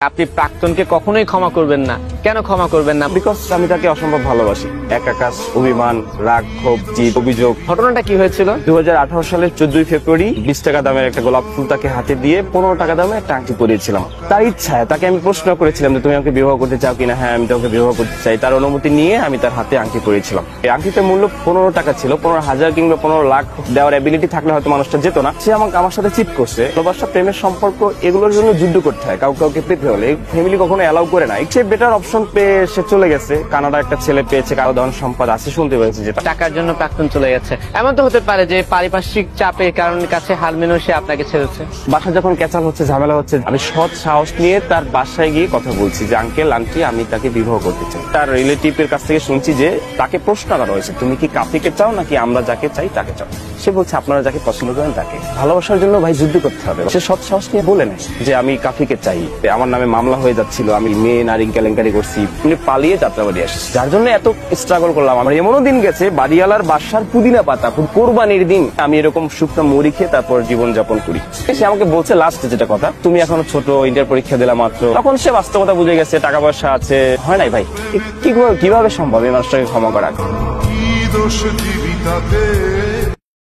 আপনি প্রাক্তনকে কখনোই ক্ষমা করবেন না, কেন ক্ষমা করবেন না? বিকজ আমি তাকে অসম্ভব ভালোবাসি। এক আকাশ অভিমান, রাগ, ক্ষোভ, জিদ, অভিযোগ। ঘটনাটা কি হয়েছিল? 2018 সালের 14 ফেব্রুয়ারি 20 টাকা দামের একটা গোলাপ ফুল তাকে হাতে দিয়ে 15 টাকা দামে একটা আংটি পরিয়েছিলাম। তার ইচ্ছায় তাকে আমি প্রশ্ন করেছিলাম যে তুমি আমাকে বিবাহ করতে চাও কিনা। হ্যাঁ, আমি তোমাকে বিবাহ করতে চাই। তার অনুমতি নিয়ে আমি তার হাতে আংটি পরিয়েছিলাম। এই আংটিটার মূল্য 15 টাকা ছিল। 15,000 কিংবা 15 লাখ দেওয়ার এবিলিটি থাকলে হয়তো মানুষটা যেত না। সে আমার সাথে চিট করছে। ভালোবাসা, প্রেমের সম্পর্ক, এগুলোর জন্য যুদ্ধ করতে হয় কাউকে পেতে হলে। ফ্যামিলি কখনো অ্যালাউ করে না। সে বেটার অপশন পেয়ে সে চলে গেছে। কানাডা একটা ছেলে পেয়েছে, কারো ধন সম্পদ আছে শুনতে পেয়েছে, যেটা টাকার জন্য প্রাক্তন চলে গেছে। এমন তো হতে পারে যে পারিপার্শ্বিক চাপের কারণে কাছে হার মেনেও সে আপনাকে ছেড়েছে। বাসা যখন ক্যাচাল হচ্ছে, ঝামেলা হচ্ছে, আমি সৎ সাহস নিয়ে তার বাসায় গিয়ে কথা বলছি যে আঙ্কেল আন্টি আমি তাকে বিবাহ করতে চাই। তার রিলেটিভের কাছ থেকে শুনছি যে তাকে প্রশ্ন করা হয়েছে তুমি কি কাফিকে চাও নাকি আমরা যাকে চাই তাকে চাও। সে বলছে আপনারা যাকে পছন্দ করেন তাকে। ভালোবাসার জন্য ভাই যুদ্ধ করতে হবে। সে সৎ সাহস নিয়ে বলে নেয় যে আমি কাফিকে চাই। আমার নামে মামলা হয়ে যাচ্ছিল, আমি মেয়ে নারী কেলেঙ্কারি করছি, উনি পালিয়ে যাত্রাবাড়ি আসে, যার জন্য এত স্ট্রাগল করলাম। আমার এমনও দিন গেছে বাড়িওয়ালার বাসার পুদিনা পাতা কোরবানির দিন আমি এরকম শুকনো মুড়ি খেয়ে তারপর জীবন যাপন করি। সে আমাকে বলছে লাস্ট যেটা কথা, তুমি এখনো ছোট, ইন্টার পরীক্ষা দিলাম মাত্র। তখন সে বাস্তবতা বুঝে গেছে, টাকা পয়সা আছে, হয় নাই ভাই। কিভাবে সম্ভব এই মানুষটাকে ক্ষমা করা?